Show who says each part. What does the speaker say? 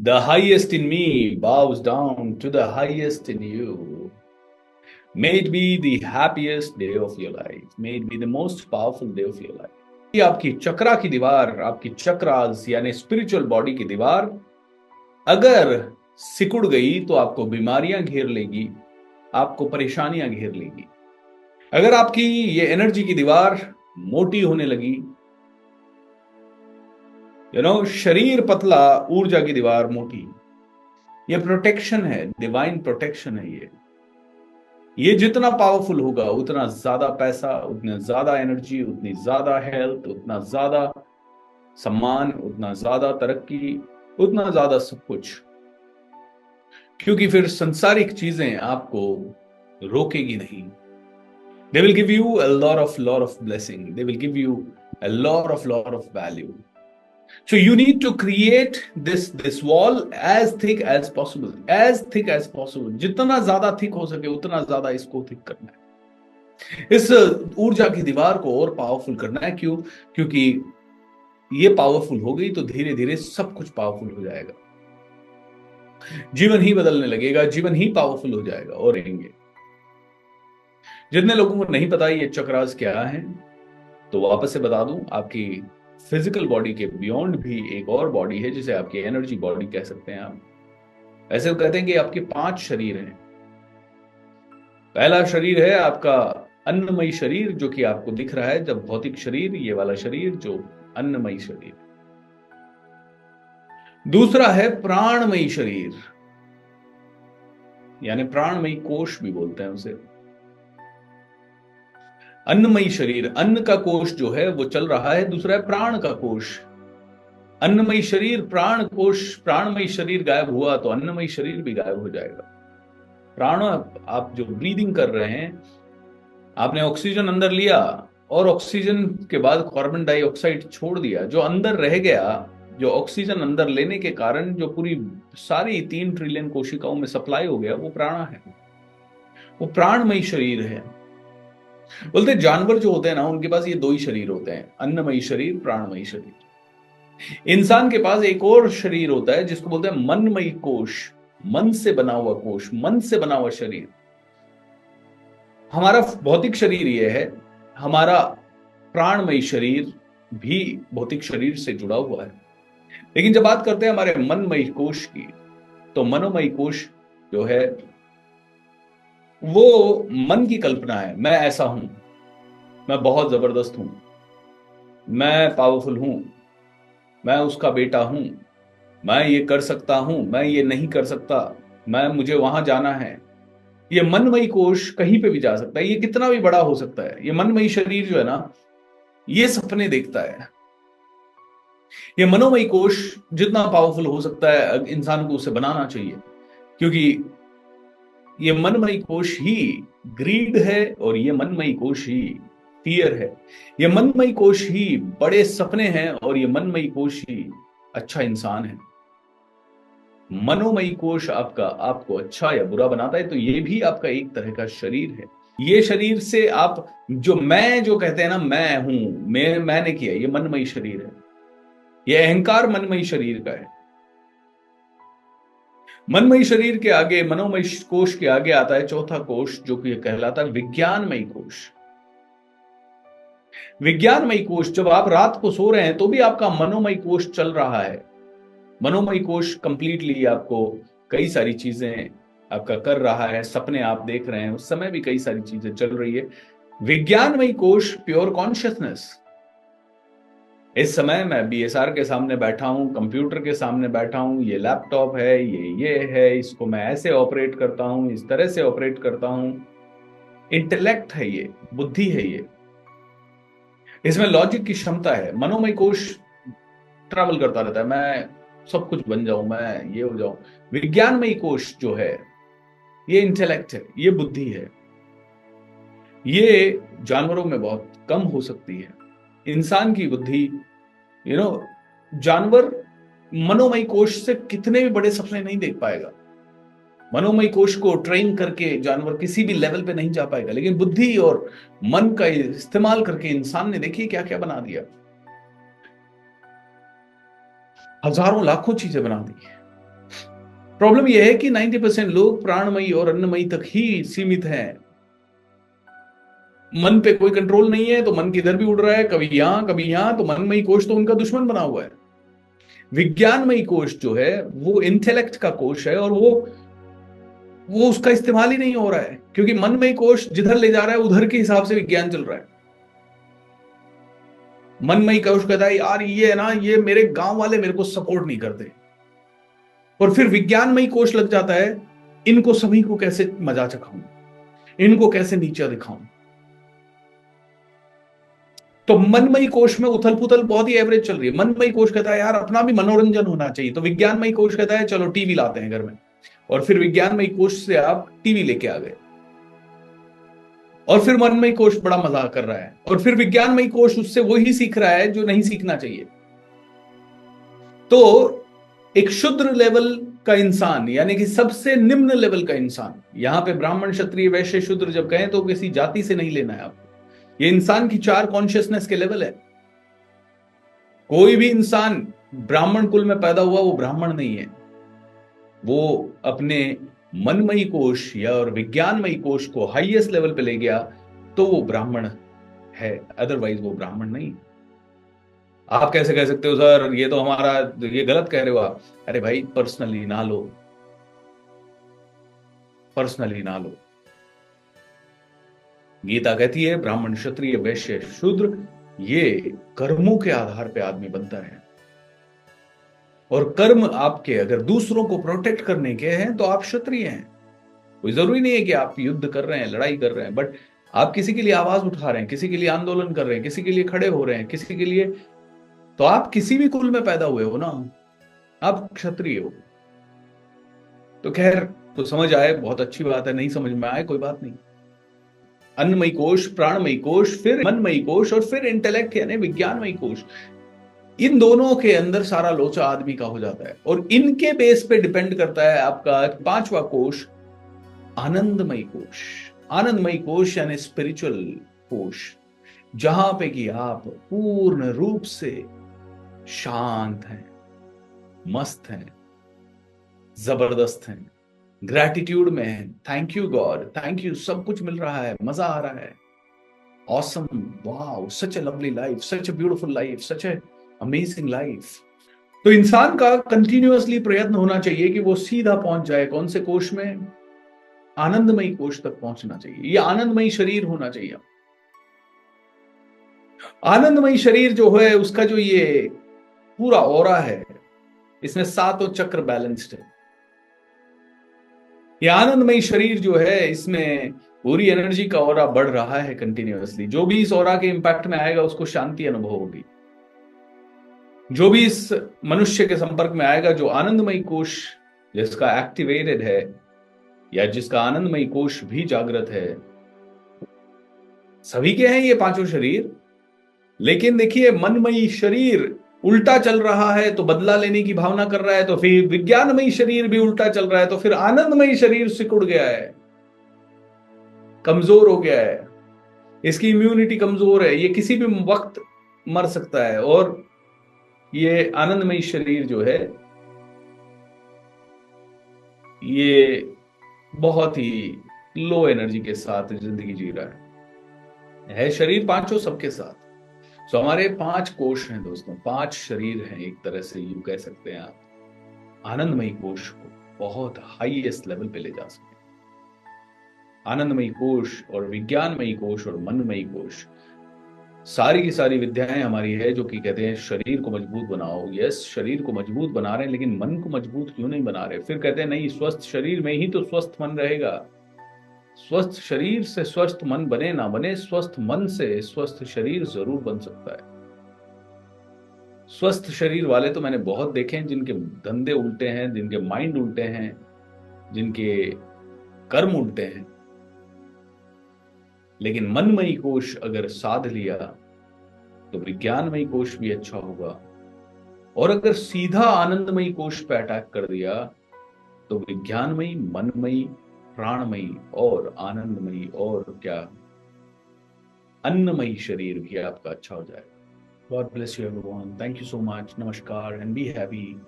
Speaker 1: The highest in me bows down to the highest in you. May it be the happiest day of your life. May it be the most powerful day of your life. ये आपकी चक्रा की दीवार, आपकी चक्रास यानी spiritual body की दीवार अगर सिकुड़ गई तो आपको बीमारियां घेर लेगी, आपको परेशानियां घेर लेगी। अगर आपकी ये एनर्जी की दीवार मोटी होने लगी, शरीर पतला, ऊर्जा की दीवार मोटी, ये प्रोटेक्शन है, डिवाइन प्रोटेक्शन है। ये जितना पावरफुल होगा उतना ज्यादा पैसा, उतना ज्यादा एनर्जी, उतनी ज्यादा हेल्थ, उतना ज्यादा सम्मान, उतना ज्यादा तरक्की, उतना ज्यादा सब कुछ। क्योंकि फिर संसारिक चीजें आपको रोकेगी नहीं। They will give you a lot of blessing, they will give you a lot of value. So you need to create this wall as thick as possible, as thick as possible. जितना ज्यादा thick हो सके उतना ज्यादा इसको thick करना है। इस ऊर्जा की दीवार को और पावरफुल करना है। क्यों? क्योंकि ये पावरफुल हो गई तो धीरे धीरे सब कुछ पावरफुल हो जाएगा, जीवन ही बदलने लगेगा, जीवन ही पावरफुल हो जाएगा और रहेंगे। जितने लोगों को नहीं पता ये चक्रास क्या है, तो वापस से बता दूं, आपकी फिजिकल बॉडी के बियॉन्ड भी एक और बॉडी है जिसे आपकी एनर्जी बॉडी कह सकते हैं आप। ऐसे कहते हैं कि आपके 5 शरीर हैं। पहला शरीर है आपका अन्नमयी शरीर, जो कि आपको दिख रहा है जब भौतिक शरीर, ये वाला शरीर जो अन्नमयी शरीर। दूसरा है प्राणमयी शरीर, यानी प्राणमयी कोश भी बोलते हैं उसे। अन्नमयी शरीर, अन्न का कोश जो है वो चल रहा है। दूसरा है प्राण का कोश। अन्नमयी शरीर, प्राण कोश, प्राणमयी शरीर गायब हुआ तो अन्नमयी शरीर भी गायब हो जाएगा। प्राण, आप जो ब्रीदिंग कर रहे हैं, आपने ऑक्सीजन अंदर लिया और ऑक्सीजन के बाद कार्बन डाइऑक्साइड छोड़ दिया। जो अंदर रह गया, जो ऑक्सीजन अंदर लेने के कारण जो पूरी सारी 3 ट्रिलियन कोशिकाओं में सप्लाई हो गया, वो प्राण है, वो प्राणमयी शरीर है। बोलते जानवर जो होते हैं ना, उनके पास ये 2 ही शरीर होते हैं, अन्नमयी शरीर, प्राणमयी शरीर। इंसान के पास एक और शरीर होता है जिसको बोलते हैं मनमयी कोश, मन से बना हुआ कोश, मन से बना हुआ शरीर। हमारा भौतिक शरीर ये है, हमारा प्राणमयी शरीर भी भौतिक शरीर से जुड़ा हुआ है। लेकिन जब बात करते हैं हमारे मनमयी कोश की, तो मनोमयी कोश जो है वो मन की कल्पना है। मैं ऐसा हूं, मैं बहुत जबरदस्त हूं, मैं पावरफुल हूं, मैं उसका बेटा हूं, मैं ये कर सकता हूं, मैं ये नहीं कर सकता, मुझे वहां जाना है। ये मनमयी कोश कहीं पे भी जा सकता है, ये कितना भी बड़ा हो सकता है। ये मनमयी शरीर जो है ना, ये सपने देखता है। ये मनोमयी कोश जितना पावरफुल हो सकता है, इंसान को उसे बनाना चाहिए। क्योंकि ये मनमयी कोश ही ग्रीड है और ये मनमयी कोश ही फियर है। ये मनमयी कोश ही बड़े सपने हैं और ये मनमयी कोश ही अच्छा इंसान है। मनोमयी कोश आपको अच्छा या बुरा बनाता है, तो ये भी आपका एक तरह का शरीर है। ये शरीर से आप जो कहते हैं ना, मैं हूं, मैंने किया, ये मनमयी शरीर है। ये अहंकार मनमयी शरीर का है। मनमयी शरीर के आगे, मनोमय कोश के आगे आता है चौथा कोश, जो कि कहलाता है विज्ञानमयी कोश। विज्ञानमयी कोश, जब आप रात को सो रहे हैं तो भी आपका मनोमय कोश चल रहा है। मनोमय कोश कंप्लीटली आपको कई सारी चीजें आपका कर रहा है। सपने आप देख रहे हैं, उस समय भी कई सारी चीजें चल रही है। विज्ञानमयी कोश, प्योर कॉन्शियसनेस। इस समय मैं बीएसआर के सामने बैठा हूं, कंप्यूटर के सामने बैठा हूं, ये लैपटॉप है, ये है, इसको मैं ऐसे ऑपरेट करता हूं, इस तरह से ऑपरेट करता हूं। इंटेलेक्ट है ये, बुद्धि है ये, इसमें लॉजिक की क्षमता है। मनोमय कोश ट्रैवल करता रहता है, मैं सब कुछ बन जाऊं, मैं ये हो जाऊं। विज्ञानमयी कोश जो है, ये इंटेलेक्ट है, ये बुद्धि है। ये जानवरों में बहुत कम हो सकती है। इंसान की बुद्धि, जानवर मनोमय कोश से कितने भी बड़े सपने नहीं देख पाएगा। मनोमय कोश को ट्रेन करके जानवर किसी भी लेवल पे नहीं जा पाएगा। लेकिन बुद्धि और मन का इस्तेमाल करके इंसान ने देखिए क्या क्या बना दिया। हजारों लाखों चीजें बना दी। प्रॉब्लम यह है कि 90% लोग प्राणमयी और अन्नमयी तक ही सीमित हैं। मन पे कोई कंट्रोल नहीं है तो मन किधर भी उड़ रहा है, कभी यहां, तो मनमयी कोश तो उनका दुश्मन बना हुआ है। विज्ञानमयी कोश जो है वो इंटेलेक्ट का कोश है, और वो उसका इस्तेमाल ही नहीं हो रहा है, क्योंकि मनमयी कोश जिधर ले जा रहा है उधर के हिसाब से विज्ञान चल रहा है। मनमयी कोश कहता है यार ये है ना, ये मेरे गांव वाले मेरे को सपोर्ट नहीं करते, और फिर विज्ञानमयी कोश लग जाता है, इनको सभी को कैसे मजा चखाऊं, इनको कैसे नीचा दिखाऊं। तो मनमयी कोश में उथल पुथल बहुत ही एवरेज चल रही है। मनमयी कोश कहता है यार अपना भी मनोरंजन होना चाहिए, तो विज्ञानमयी कोश कहता है चलो टीवी लाते हैं घर में, और फिर विज्ञानमयी कोश से आप टीवी लेके आ गए, और फिर मनमयी कोश बड़ा मजाक कर रहा है, और फिर विज्ञानमयी कोश उससे वही सीख रहा है जो नहीं सीखना चाहिए। तो एक शुद्र लेवल का इंसान, यानी कि सबसे निम्न लेवल का इंसान, यहां पे ब्राह्मण क्षत्रिय वैश्य शूद्र जब कहें तो किसी जाति से नहीं लेना है आपको, ये इंसान की 4 कॉन्शियसनेस के लेवल है। कोई भी इंसान ब्राह्मण कुल में पैदा हुआ वो ब्राह्मण नहीं है, वो अपने मनमयी कोश या और विज्ञानमयी कोश को हाईएस्ट लेवल पे ले गया तो वो ब्राह्मण है, अदरवाइज वो ब्राह्मण नहीं। आप कैसे कह सकते हो सर ये तो हमारा, ये गलत कह रहे हो आप। अरे भाई पर्सनली ना लो, पर्सनली ना लो। गीता कहती है ब्राह्मण क्षत्रिय वैश्य शूद्र ये कर्मों के आधार पे आदमी बनता है, और कर्म आपके अगर दूसरों को प्रोटेक्ट करने के हैं तो आप क्षत्रिय हैं। कोई जरूरी नहीं है कि आप युद्ध कर रहे हैं, लड़ाई कर रहे हैं, बट आप किसी के लिए आवाज उठा रहे हैं, किसी के लिए आंदोलन कर रहे हैं, किसी के लिए खड़े हो रहे हैं, किसी के लिए, तो आप किसी भी कुल में पैदा हुए हो ना, आप क्षत्रिय हो। तो खैर, तो समझ आए, बहुत अच्छी बात है, नहीं समझ में आए कोई बात नहीं। अन्नमयी कोश, प्राणमयी कोश, फिर मनमयी कोश, और फिर इंटेलेक्ट यानी विज्ञानमयी कोश, इन दोनों के अंदर सारा लोचा आदमी का हो जाता है, और इनके बेस पे डिपेंड करता है आपका 5वां कोश, आनंदमयी कोश। आनंदमयी कोश यानी स्पिरिचुअल कोश, जहां पे कि आप पूर्ण रूप से शांत हैं, मस्त हैं, जबरदस्त हैं, ग्रैटिट्यूड में हैं, thank you God, thank you, सब कुछ मिल रहा है, मजा आ रहा है, awesome, wow, such A lovely life, such a beautiful life, such A amazing life. तो इंसान का कंटिन्यूअसली प्रयत्न होना चाहिए कि वो सीधा पहुंच जाए कौन से कोश में, आनंदमयी कोश तक पहुंचना चाहिए। ये आनंदमयी शरीर होना चाहिए। आनंदमयी शरीर जो है उसका जो ये पूरा ऑरा है, इसमें 7 चक्र बैलेंस्ड है। ये आनंदमयी शरीर जो है इसमें पूरी एनर्जी का ऑरा बढ़ रहा है कंटिन्यूअसली। जो भी इस ऑरा के इंपैक्ट में आएगा उसको शांति अनुभव होगी। जो भी इस मनुष्य के संपर्क में आएगा, जो आनंदमयी कोश जिसका एक्टिवेटेड है या जिसका आनंदमयी कोश भी जागृत है, सभी के हैं ये 5 शरीर, लेकिन देखिए मनमयी शरीर उल्टा चल रहा है तो बदला लेने की भावना कर रहा है, तो फिर विज्ञानमयी शरीर भी उल्टा चल रहा है, तो फिर आनंदमयी शरीर सिकुड़ गया है, कमजोर हो गया है, इसकी इम्यूनिटी कमजोर है, ये किसी भी वक्त मर सकता है। और ये आनंदमयी शरीर जो है ये बहुत ही लो एनर्जी के साथ जिंदगी जी रहा है शरीर 5 सबके साथ। तो हमारे 5 कोश हैं दोस्तों, 5 शरीर हैं, एक तरह से यूं कह सकते हैं आप। आनंदमयी कोश को बहुत हाईएस्ट लेवल पे ले जा सकते हैं। आनंदमयी कोश और विज्ञानमयी कोश और मनमयी कोश, सारी की सारी विद्याएं हमारी है जो कि कहते हैं शरीर को मजबूत बनाओ। यस, शरीर को मजबूत बना रहे हैं, लेकिन मन को मजबूत क्यों नहीं बना रहे? फिर कहते हैं नहीं, स्वस्थ शरीर में ही तो स्वस्थ मन रहेगा। स्वस्थ शरीर से स्वस्थ मन बने ना बने, स्वस्थ मन से स्वस्थ शरीर जरूर बन सकता है। स्वस्थ शरीर वाले तो मैंने बहुत देखे हैं जिनके धंधे उल्टे हैं, जिनके माइंड उल्टे हैं, जिनके कर्म उल्टे हैं, लेकिन मनमयी कोश अगर साध लिया तो विज्ञानमयी कोश भी अच्छा होगा, और अगर सीधा आनंदमयी कोश पे अटैक कर दिया तो विज्ञानमयी, मनमयी, प्राणमयी और आनंदमयी और क्या अन्नमयी शरीर भी आपका अच्छा हो जाएगा। God bless you everyone. Thank you so much. Namaskar and be happy.